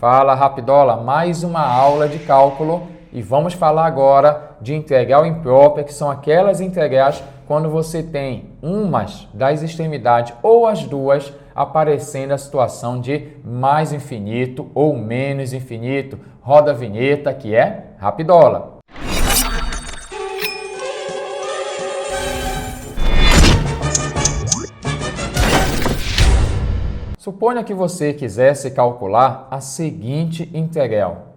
Fala, Rapidola, mais uma aula de cálculo e vamos falar agora de integral imprópria, que são aquelas integrais quando você tem umas das extremidades ou as duas aparecendo a situação de mais infinito ou menos infinito. Roda a vinheta que é Rapidola. Suponha que você quisesse calcular a seguinte integral.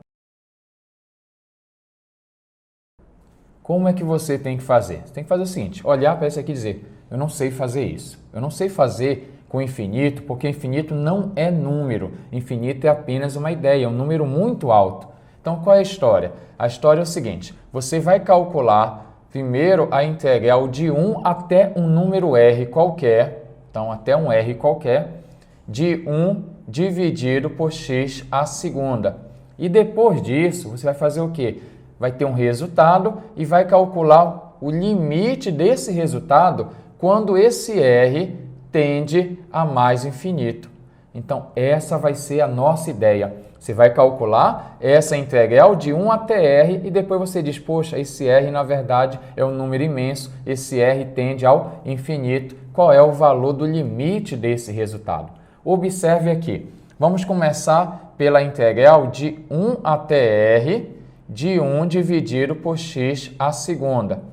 Como é que você tem que fazer? Você tem que fazer o seguinte, olhar para isso aqui e dizer, eu não sei fazer isso. Eu não sei fazer com infinito, porque infinito não é número. Infinito é apenas uma ideia, é um número muito alto. Então, qual é a história? A história é o seguinte, você vai calcular primeiro a integral de 1 até um número r qualquer, então até um r qualquer, de 1 dividido por x à segunda. E depois disso, você vai fazer o quê? Vai ter um resultado e vai calcular o limite desse resultado quando esse r tende a mais infinito. Então, essa vai ser a nossa ideia. Você vai calcular essa integral de 1 até r e depois você diz, poxa, esse r na verdade é um número imenso, esse r tende ao infinito. Qual é o valor do limite desse resultado? Observe aqui, vamos começar pela integral de 1 até r de 1 dividido por x à segunda.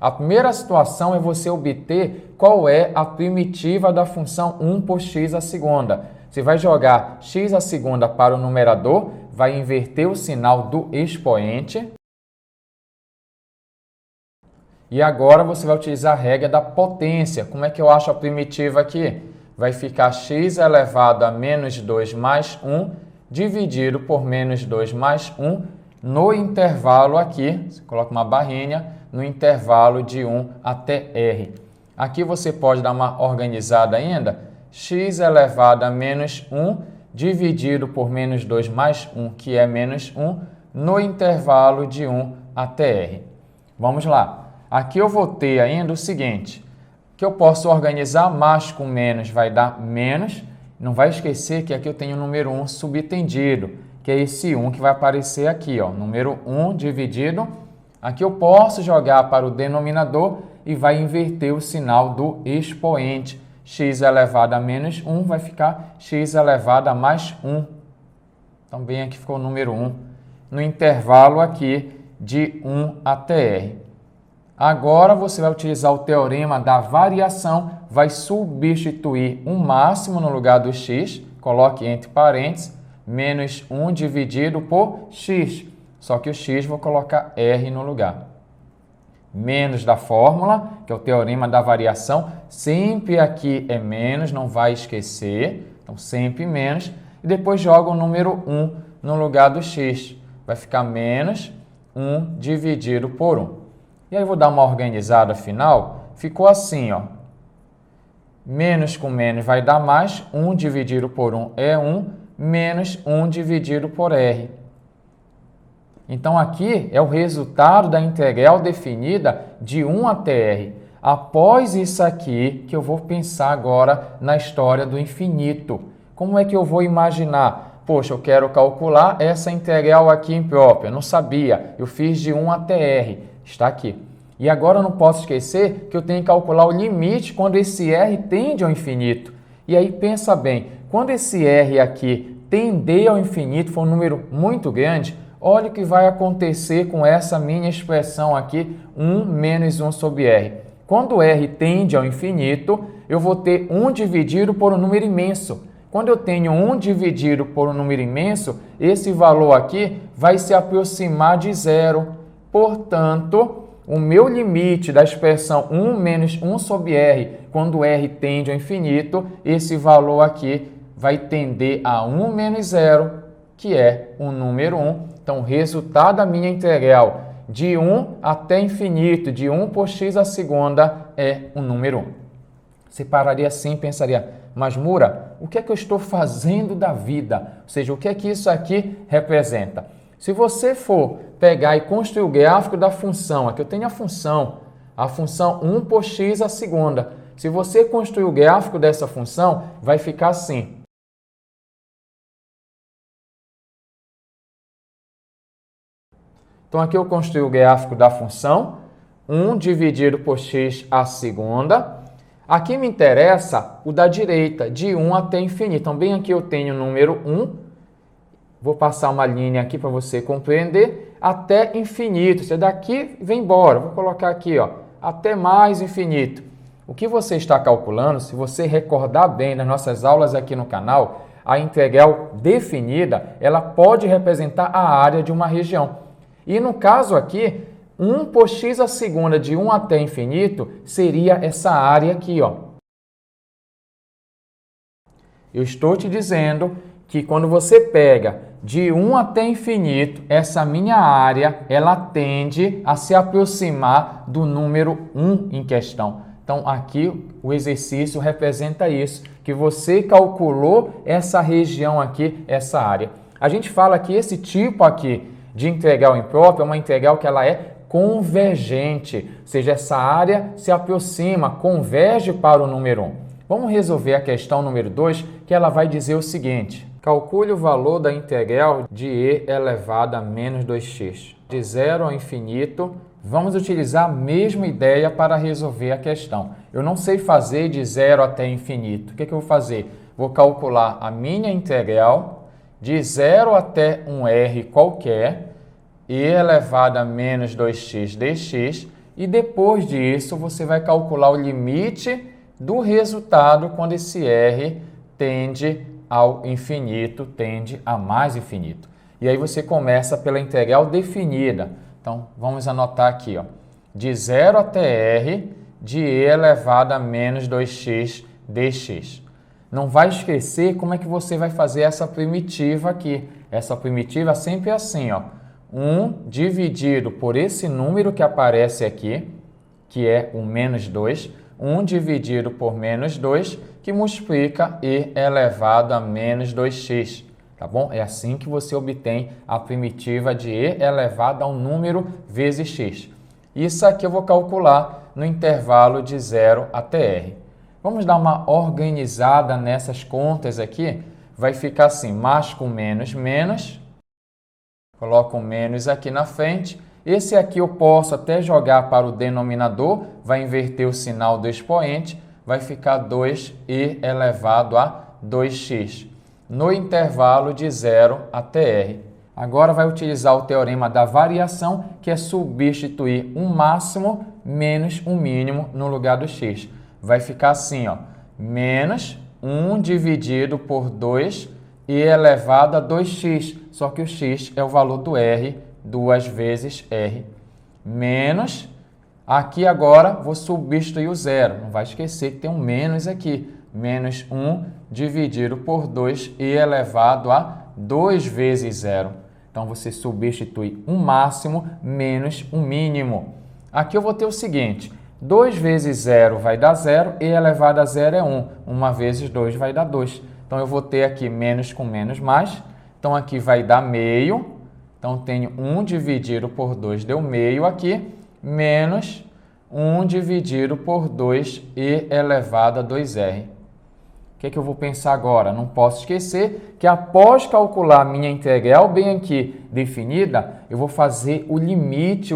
A primeira situação é você obter qual é a primitiva da função 1 por x à segunda. Você vai jogar x à segunda para o numerador, vai inverter o sinal do expoente. E agora você vai utilizar a regra da potência. Como é que eu acho a primitiva aqui? Vai ficar x elevado a menos 2 mais 1 dividido por menos 2 mais 1 no intervalo aqui, você coloca uma barrinha, no intervalo de 1 até r. Aqui você pode dar uma organizada ainda, x elevado a menos 1 dividido por menos 2 mais 1, que é menos 1, no intervalo de 1 até r. Vamos lá. Aqui eu vou ter ainda o seguinte, que eu posso organizar mais com menos vai dar menos. Não vai esquecer que aqui eu tenho o número 1 subtendido, que é esse 1 que vai aparecer aqui, ó, número 1 dividido. Aqui eu posso jogar para o denominador e vai inverter o sinal do expoente. X elevado a menos 1 vai ficar x elevado a mais 1. Então, bem aqui ficou o número 1, no intervalo aqui de 1 até r. Agora, você vai utilizar o teorema da variação, vai substituir o máximo no lugar do x, coloque entre parênteses, menos 1 dividido por x, só que o x vou colocar r no lugar. Menos da fórmula, que é o teorema da variação, sempre aqui é menos, não vai esquecer, então sempre menos, e depois joga o número 1 no lugar do x, vai ficar menos 1 dividido por 1. E aí eu vou dar uma organizada final, ficou assim, ó. Menos com menos vai dar mais, 1 dividido por 1 é 1, menos 1 dividido por r. Então, aqui é o resultado da integral definida de 1 até r. Após isso aqui, que eu vou pensar agora na história do infinito. Como é que eu vou imaginar? Poxa, eu quero calcular essa integral aqui imprópria. Não sabia, eu fiz de 1 até r. Está aqui. E agora eu não posso esquecer que eu tenho que calcular o limite quando esse r tende ao infinito. E aí pensa bem, quando esse r aqui tender ao infinito, for um número muito grande, olha o que vai acontecer com essa minha expressão aqui, 1 menos 1 sobre r. Quando r tende ao infinito, eu vou ter 1 dividido por um número imenso. Quando eu tenho 1 dividido por um número imenso, esse valor aqui vai se aproximar de zero. Portanto, o meu limite da expressão 1 menos 1 sobre r, quando r tende ao infinito, esse valor aqui vai tender a 1 menos 0, que é o número 1. Então, o resultado da minha integral de 1 até infinito, de 1 por x à segunda, é o número 1. Você pararia assim e pensaria, mas Mura, o que é que eu estou fazendo da vida? Ou seja, o que é que isso aqui representa? Se você for pegar e construir o gráfico da função, aqui eu tenho a função 1 por x à segunda. Se você construir o gráfico dessa função, vai ficar assim. Então, aqui eu construí o gráfico da função, 1 dividido por x à segunda. Aqui me interessa o da direita, de 1 até infinito. Então, bem aqui eu tenho o número 1. Vou passar uma linha aqui para você compreender, até infinito. Você daqui vem embora. Vou colocar aqui, ó, até mais infinito. O que você está calculando, se você recordar bem das nossas aulas aqui no canal, a integral definida, ela pode representar a área de uma região. E no caso aqui, 1 por x à segunda de 1 até infinito seria essa área aqui, ó. Eu estou te dizendo que quando você pega de 1 até infinito, essa minha área, ela tende a se aproximar do número 1 em questão. Então, aqui o exercício representa isso, que você calculou essa região aqui, essa área. A gente fala que esse tipo aqui de integral imprópria é uma integral que ela é convergente, ou seja, essa área se aproxima, converge para o número 1. Vamos resolver a questão número 2, que ela vai dizer o seguinte: calcule o valor da integral de e elevado a menos 2x. De 0 ao infinito, vamos utilizar a mesma ideia para resolver a questão. Eu não sei fazer de 0 até infinito. O que eu vou fazer? Vou calcular a minha integral de 0 até um r qualquer, e elevado a menos 2x dx, e depois disso você vai calcular o limite do resultado quando esse r tende ao infinito, tende a mais infinito. E aí você começa pela integral definida. Então, vamos anotar aqui, ó, de 0 até r de e elevado a menos 2x dx. Não vai esquecer como é que você vai fazer essa primitiva aqui. Essa primitiva sempre é assim, ó. 1 dividido por esse número que aparece aqui, que é o menos 2. 1 dividido por menos 2, que multiplica e elevado a menos 2x. Tá bom? É assim que você obtém a primitiva de e elevado a um número vezes x. Isso aqui eu vou calcular no intervalo de 0 até r. Vamos dar uma organizada nessas contas aqui. Vai ficar assim, mais com menos, menos. Coloco um menos aqui na frente. Esse aqui eu posso até jogar para o denominador. Vai inverter o sinal do expoente. Vai ficar 2e elevado a 2x. No intervalo de 0 até r. Agora vai utilizar o teorema da variação, que é substituir um máximo menos um mínimo no lugar do x. Vai ficar assim, ó, menos 1 dividido por 2 e elevado a 2x, só que o x é o valor do r, 2 vezes r, menos, aqui agora vou substituir o zero, não vai esquecer que tem um menos aqui, menos 1 dividido por 2 e elevado a 2 vezes zero. Então, você substitui um máximo menos um mínimo. Aqui eu vou ter o seguinte: 2 vezes 0 vai dar 0 e elevado a 0 é 1. 1 vezes 2 vai dar 2. Então, eu vou ter aqui menos com menos mais. Então, aqui vai dar meio. Então, tenho 1 dividido por 2 deu meio aqui, menos 1 dividido por 2 e elevado a 2r. O que eu vou pensar agora? Não posso esquecer que após calcular a minha integral bem aqui definida, eu vou fazer o limite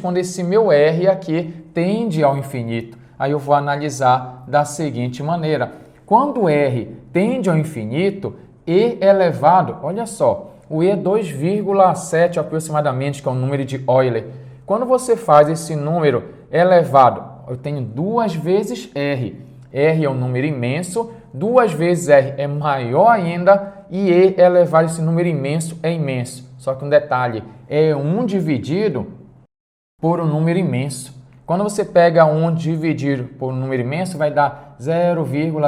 quando esse meu r aqui tende ao infinito. Aí eu vou analisar da seguinte maneira. Quando r tende ao infinito, e elevado, olha só, o e é 2,7 aproximadamente, que é o número de Euler. Quando você faz esse número elevado, eu tenho 2 vezes r. R é um número imenso, 2 vezes r é maior ainda, e e elevado a esse número imenso é imenso. Só que um detalhe, é 1 dividido por um número imenso. Quando você pega 1 dividido por um número imenso, vai dar 0,000.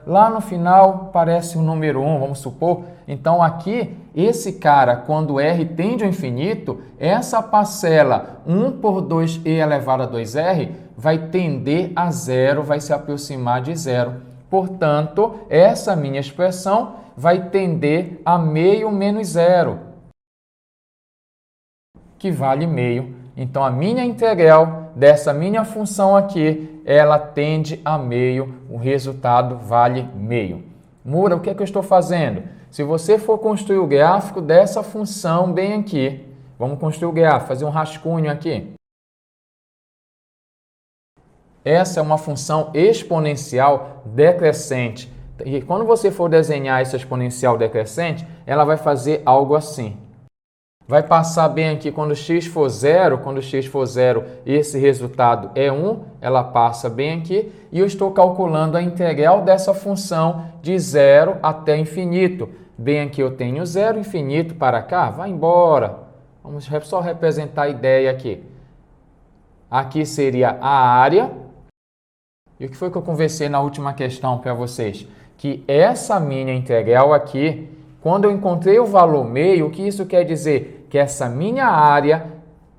Lá no final parece o número 1, vamos supor. Então aqui, esse cara, quando r tende ao infinito, essa parcela 1 por 2e elevado a 2r vai tender a zero, vai se aproximar de zero. Portanto, essa minha expressão vai tender a meio menos zero, que vale meio. Então, a minha integral dessa minha função aqui, ela tende a meio, o resultado vale meio. Mura, o que é que eu estou fazendo? Se você for construir o gráfico dessa função bem aqui, Vamos construir o grafo, fazer um rascunho aqui. Essa é uma função exponencial decrescente. E quando você for desenhar essa exponencial decrescente, ela vai fazer algo assim. Vai passar bem aqui quando x for zero, esse resultado é 1, ela passa bem aqui, e eu estou calculando a integral dessa função de 0 até infinito. Bem aqui eu tenho 0, infinito para cá, vai embora. Vamos só representar a ideia aqui. Aqui seria a área. E o que foi que eu conversei na última questão para vocês? Que essa minha integral aqui, quando eu encontrei o valor meio, o que isso quer dizer? Que essa minha área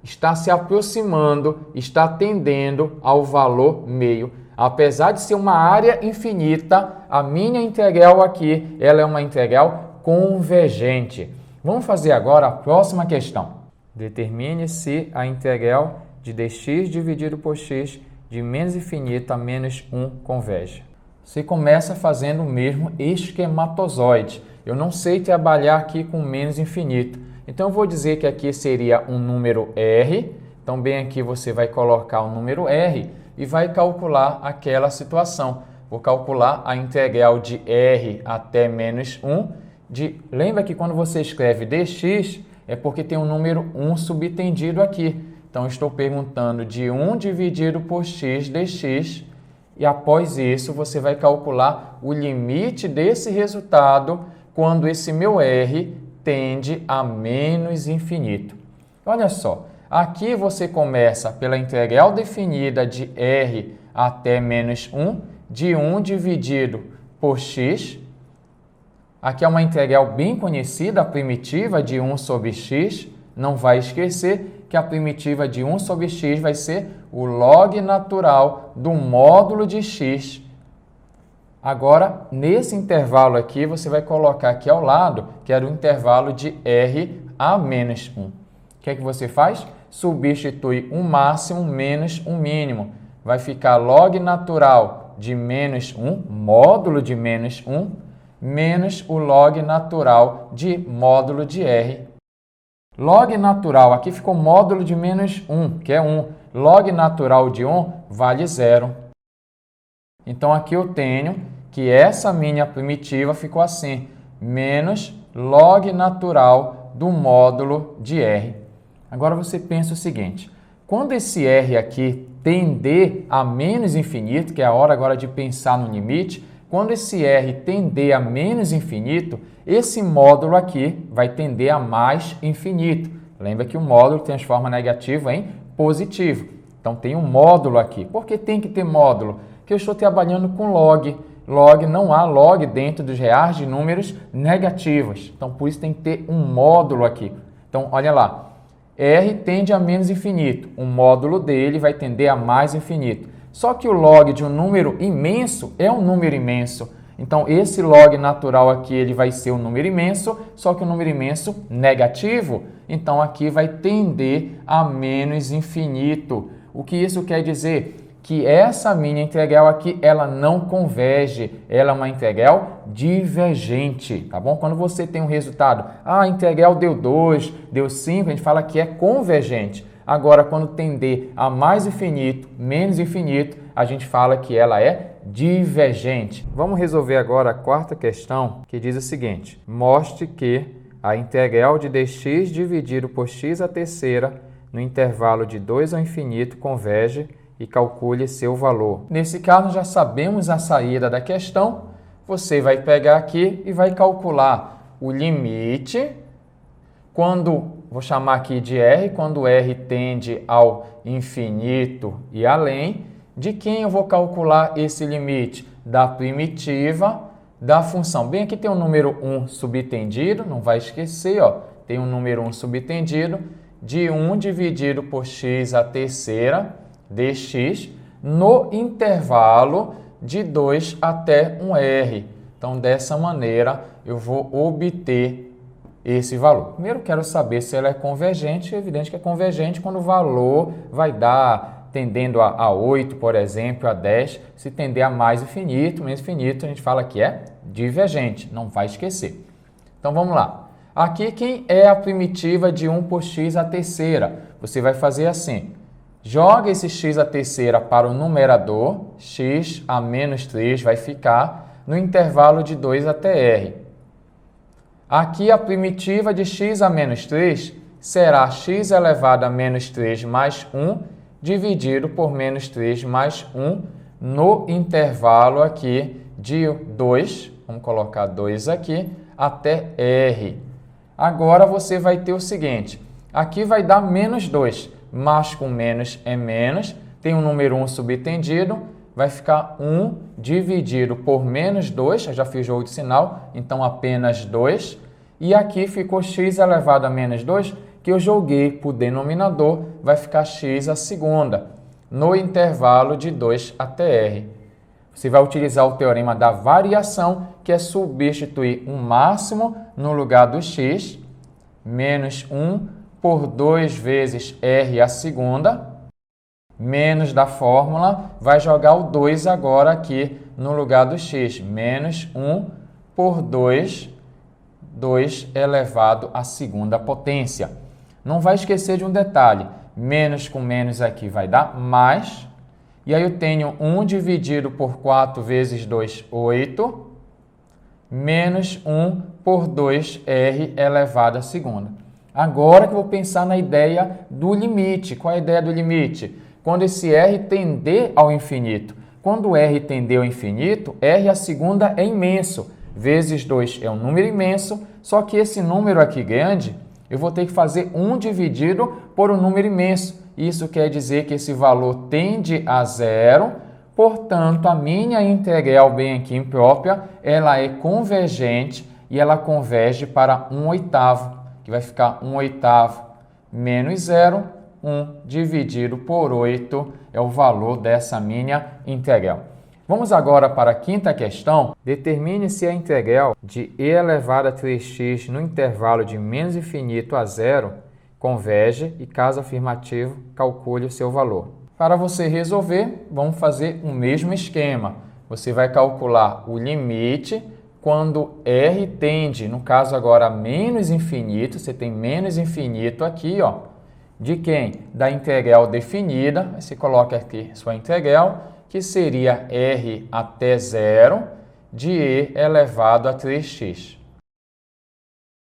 está se aproximando, está tendendo ao valor meio. Apesar de ser uma área infinita, a minha integral aqui, ela é uma integral convergente. Vamos fazer agora a próxima questão. Determine se a integral de dx dividido por x de menos infinito a menos 1 converge. Você começa fazendo o mesmo esquematozoide. Eu não sei trabalhar aqui com menos infinito. Então, eu vou dizer que aqui seria um número R. Então, bem aqui você vai colocar o número R e vai calcular aquela situação. Vou calcular a integral de R até menos 1. Lembra que quando você escreve dx, é porque tem um número 1 subtendido aqui. Então, estou perguntando de 1 dividido por x dx, e após isso, você vai calcular o limite desse resultado quando esse meu r tende a menos infinito. Olha só, aqui você começa pela integral definida de r até menos 1, de 1 dividido por x. Aqui é uma integral bem conhecida, a primitiva de 1 sobre x. Não vai esquecer que a primitiva de 1 sobre x vai ser o log natural do módulo de x. Agora, nesse intervalo aqui, você vai colocar aqui ao lado, que era o intervalo de r a menos 1. O que é que você faz? Substitui um máximo menos um mínimo. Vai ficar log natural de menos 1, módulo de menos 1, menos o log natural de módulo de r. Log natural, aqui ficou módulo de menos 1, que é 1. Log natural de 1 vale 0. Então, aqui eu tenho que essa minha primitiva ficou assim, menos log natural do módulo de r. Agora, você pensa o seguinte, quando esse r aqui tender a menos infinito, que é a hora agora de pensar no limite, quando esse r tender a menos infinito, esse módulo aqui vai tender a mais infinito. Lembra que o módulo transforma negativo em positivo. Então, tem um módulo aqui. Por que tem que ter módulo? Porque eu estou trabalhando com log. Log, não há log dentro dos reais de números negativos. Então, por isso tem que ter um módulo aqui. Então, olha lá. R tende a menos infinito. O módulo dele vai tender a mais infinito. Só que o log de um número imenso é um número imenso. Então, esse log natural aqui ele vai ser um número imenso, só que um número imenso negativo. Então, aqui vai tender a menos infinito. O que isso quer dizer? Que essa minha integral aqui, ela não converge, ela é uma integral divergente, tá bom? Quando você tem um resultado, a integral deu 2, deu 5, a gente fala que é convergente. Agora, quando tender a mais infinito, menos infinito, a gente fala que ela é divergente. Vamos resolver agora a quarta questão, que diz o seguinte. Mostre que a integral de dx dividido por x à terceira no intervalo de 2 ao infinito converge e calcule seu valor. Nesse caso, já sabemos a saída da questão. Você vai pegar aqui e vai calcular o limite quando, vou chamar aqui de r, quando r tende ao infinito e além. De quem eu vou calcular esse limite? Da primitiva da função. Bem, aqui tem o número 1 subtendido, não vai esquecer, ó. Tem o número 1 subtendido de 1 dividido por x à terceira dx no intervalo de 2 até 1r. Então, dessa maneira, eu vou obter esse valor. Primeiro, quero saber se ela é convergente. É evidente que é convergente quando o valor vai dar tendendo a 8, por exemplo, a 10. Se tender a mais infinito, menos infinito, a gente fala que é divergente. Não vai esquecer. Então, vamos lá. Aqui, quem é a primitiva de 1 por x à terceira? Você vai fazer assim. Joga esse x à terceira para o numerador, x a menos 3 vai ficar no intervalo de 2 até r. Aqui, a primitiva de x a menos 3 será x elevado a menos 3 mais 1 dividido por menos 3 mais 1 no intervalo aqui de 2, vamos colocar 2 aqui, até r. Agora, você vai ter o seguinte, aqui vai dar menos 2, mais com menos é menos, tem o número 1 subtendido, vai ficar 1 dividido por menos 2, eu já fiz o outro sinal, então apenas 2, e aqui ficou x elevado a menos 2, que eu joguei para o denominador, vai ficar x a segunda, no intervalo de 2 até r. Você vai utilizar o teorema da variação, que é substituir um máximo no lugar do x, menos 1 por 2 vezes r a segunda, menos da fórmula, vai jogar o 2 agora aqui no lugar do x, menos 1 por 2 elevado à segunda potência. Não vai esquecer de um detalhe, menos com menos aqui vai dar mais, e aí eu tenho 1 dividido por 4 vezes 2, 8, menos 1 por 2r elevado à segunda. Agora que eu vou pensar na ideia do limite. Qual é a ideia do limite? Quando esse r tender ao infinito. Quando r tender ao infinito, r a segunda é imenso. Vezes 2 é um número imenso, só que esse número aqui grande, eu vou ter que fazer 1 dividido por um número imenso. Isso quer dizer que esse valor tende a zero, portanto, a minha integral bem aqui imprópria, ela é convergente e ela converge para 1/8, que vai ficar 1/8 menos 0, 1 dividido por 8 é o valor dessa minha integral. Vamos agora para a quinta questão. Determine se a integral de e elevado a 3x no intervalo de menos infinito a zero converge e, caso afirmativo, calcule o seu valor. Para você resolver, vamos fazer o mesmo esquema. Você vai calcular o limite quando r tende, no caso agora, a menos infinito, você tem menos infinito aqui, ó, de quem? Da integral definida, você coloca aqui sua integral, que seria r até zero de e elevado a 3x.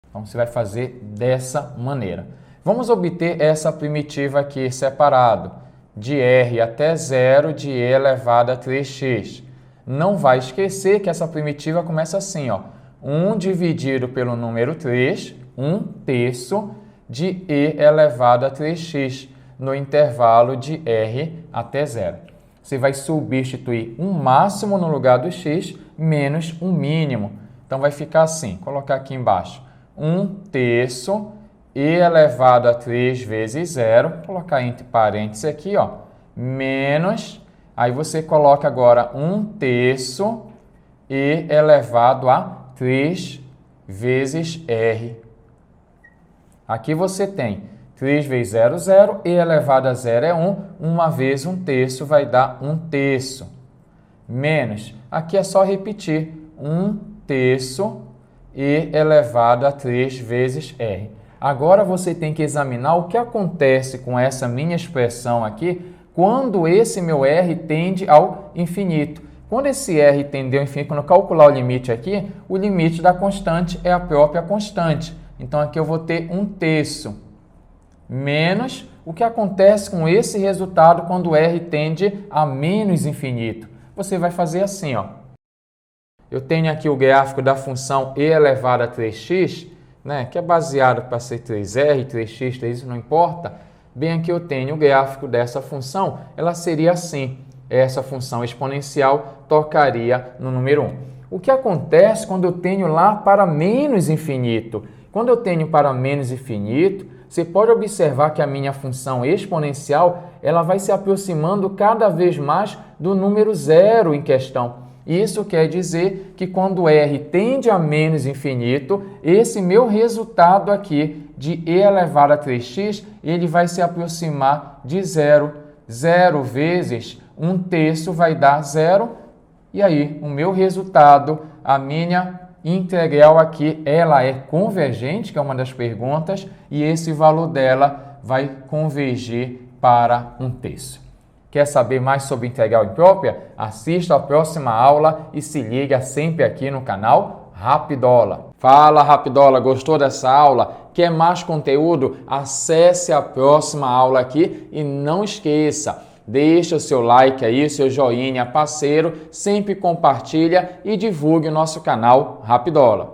Então, você vai fazer dessa maneira. Vamos obter essa primitiva aqui separado, de r até zero de e elevado a 3x. Não vai esquecer que essa primitiva começa assim, ó, 1 dividido pelo número 3, 1/3 de e elevado a 3x, no intervalo de r até zero. Você vai substituir um máximo no lugar do x, menos um mínimo. Então, vai ficar assim, colocar aqui embaixo, 1/3 e elevado a 3 vezes zero, colocar entre parênteses aqui, ó, menos, aí você coloca agora 1/3 e elevado a 3 vezes r. Aqui você tem 3 vezes 0, 0, e elevado a 0 é 1, 1 vezes 1/3 vai dar 1/3, menos, aqui é só repetir, 1/3 e elevado a 3 vezes r. Agora você tem que examinar o que acontece com essa minha expressão aqui quando esse meu r tende ao infinito. Quando esse r tende ao infinito, quando eu calcular o limite aqui, o limite da constante é a própria constante. Então, aqui eu vou ter 1/3 menos o que acontece com esse resultado quando r tende a menos infinito. Você vai fazer assim, ó. Eu tenho aqui o gráfico da função e elevado a 3x, né, que é baseado para ser 3r, 3x, 3, isso não importa. Bem, aqui eu tenho o gráfico dessa função, ela seria assim. Essa função exponencial tocaria no número 1. O que acontece quando eu tenho lá para menos infinito? Quando eu tenho para menos infinito, você pode observar que a minha função exponencial ela vai se aproximando cada vez mais do número zero em questão. Isso quer dizer que quando r tende a menos infinito, esse meu resultado aqui de e elevado a 3x, ele vai se aproximar de zero. 0 vezes 1/3 vai dar 0. E aí, o meu resultado, a minha integral aqui, ela é convergente, que é uma das perguntas, e esse valor dela vai convergir para 1/3. Quer saber mais sobre integral imprópria? Assista a próxima aula e se liga sempre aqui no canal Rapidola. Fala, Rapidola, gostou dessa aula? Quer mais conteúdo? Acesse a próxima aula aqui e não esqueça, deixa o seu like aí, seu joinha parceiro, sempre compartilha e divulgue o nosso canal Rapidola.